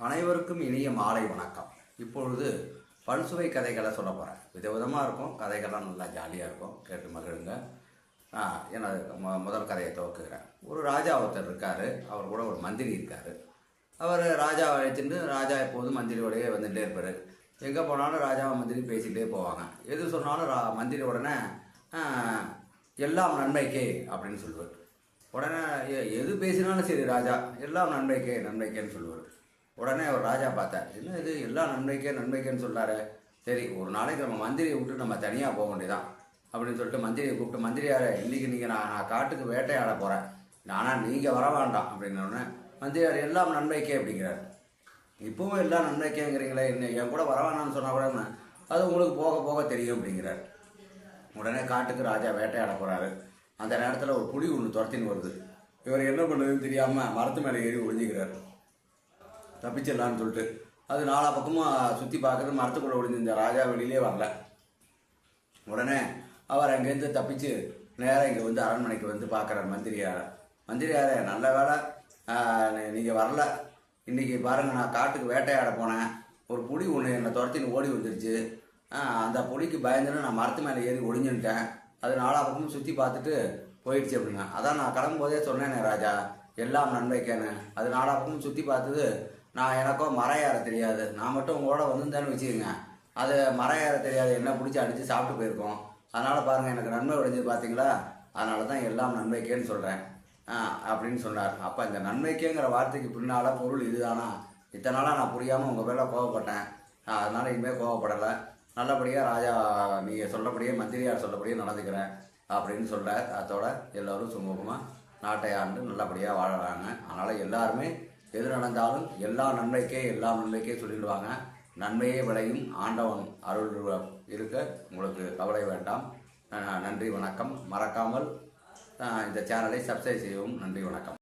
அனைவருக்கும் இனிய மாலை வணக்கம். இப்பொழுது பல்சுவை கதைகளை சொல்ல போகிறேன். விதவிதமாக இருக்கும், கதைகள்லாம் நல்லா ஜாலியாக இருக்கும், கேட்டு மகிழுங்க. எனது முதல் கதையை துவக்குகிறேன். ஒரு ராஜா ஒருத்தர் இருக்கார், அவர் கூட ஒரு மந்திரி இருக்கார். அவர் ராஜாவை அழைச்சிட்டு, ராஜா எப்போதும் மந்திரியோடையே வந்துகிட்டே இருப்பார். எங்கே போனாலும் ராஜாவை மந்திரி பேசிகிட்டே போவாங்க. எது சொன்னாலும் மந்திரி உடனே எல்லாம் நன்மைக்கே அப்படின்னு சொல்லுவார். உடனே எது பேசினாலும் சரி ராஜா எல்லாம் நன்மைக்கே நன்மைக்கேன்னு சொல்லுவார். உடனே அவர் ராஜா பார்த்தார், என்ன இது எல்லாம் நன்மைக்கேன்னு சொல்கிறாரு. சரி, ஒரு நாளைக்கு நம்ம மந்திரியை விட்டு நம்ம தனியாக போக வேண்டியதான் அப்படின்னு சொல்லிட்டு மந்திரியை கூப்பிட்டு, மந்திரியார் இன்றைக்கி நீங்கள் நான் காட்டுக்கு வேட்டையாட போகிறேன், ஆனால் நீங்கள் வர வேண்டாம் அப்படின்னோடனே மந்திரியார் எல்லாம் நன்மைக்கே அப்படிங்கிறார். இப்பவும் எல்லாம் நன்மைக்கேங்கிறீங்களே, இன்னும் என் கூட வர வேணாம்னு சொன்னால் கூட அது உங்களுக்கு போக போக தெரியும் அப்படிங்கிறார். உடனே காட்டுக்கு ராஜா வேட்டையாட போகிறாரு. அந்த நேரத்தில் ஒரு புலி ஒன்று துரத்தின்னு வருது. இவர் என்ன பண்ணுறதுன்னு தெரியாமல் மரத்து மேலே ஏறி ஒழிஞ்சிக்கிறார், தப்பிச்சிடலான்னு சொல்லிட்டு. அது நாலா பக்கமும் சுற்றி பார்க்குறது, மரத்துக்குள்ளே ஒழிஞ்சிருந்த ராஜா வெளியிலே வரல. உடனே அவர் அங்கேருந்து தப்பிச்சு நேராக இங்கே வந்து அரண்மனைக்கு வந்து பார்க்குறார் மந்திரியாரே நல்ல வேலை நீங்கள் வரல. இன்றைக்கி பாருங்கள், நான் காட்டுக்கு வேட்டையாட போனேன், ஒரு புலி ஒன்று என்னை துரத்தின்னு ஓடி வந்துருச்சு. அந்த புலிக்கு பயந்துன்னு நான் மரத்து மேலே ஏறி ஒழிஞ்சுட்டேன். அது நாலா பக்கமும் சுற்றி பார்த்துட்டு போயிடுச்சு அப்படின்னா. அதான் நான் கிளம்பும்போதே சொன்னேனே ராஜா எல்லாம் நன்மைக்கேன்னு. அது நாலா பக்கமும் சுற்றி பார்த்தது. நான் எனக்கோ மரம் ஏற தெரியாது, நான் மட்டும் உங்களோட வந்துருந்தேன்னு வச்சுக்கோங்க, அது மரம் ஏற தெரியாது, என்ன பிடிச்சி அடித்து சாப்பிட்டு போயிருக்கோம். அதனால் பாருங்கள், எனக்கு நன்மை விளைஞ்சது பார்த்தீங்களா, அதனால தான் எல்லாம் நன்மைக்கேன்னு சொல்கிறேன் அப்படின்னு சொன்னார். அப்போ இந்த நன்மைக்கேங்கிற வார்த்தைக்கு பின்னால் பொருள் இதுதானா? இத்தனை நாளாக நான் புரியாமல் உங்கள் பேரில் கோவப்பட்டேன், அதனால் இனிமேல் கோவப்படலை, நல்லபடியாக ராஜா நீங்கள் சொல்கிறபடியே மந்திரியார் சொல்லபடியே நடந்துக்கிறேன் அப்படின்னு சொல்கிறார். அதோட எல்லோரும் சுமூகமாக நாட்டை ஆண்டு நல்லபடியாக வாழறாங்க. அதனால் எல்லாருமே எது நடந்தாலும் எல்லாம் நன்மைக்கே சொல்லிடுவாங்க. நன்மையே விளையும், ஆண்டவன் அருள் இருக்க உங்களுக்கு கவலை வேண்டாம். நன்றி வணக்கம். மறக்காமல் இந்த சேனலை சப்ஸ்கிரைப் செய்யவும். நன்றி வணக்கம்.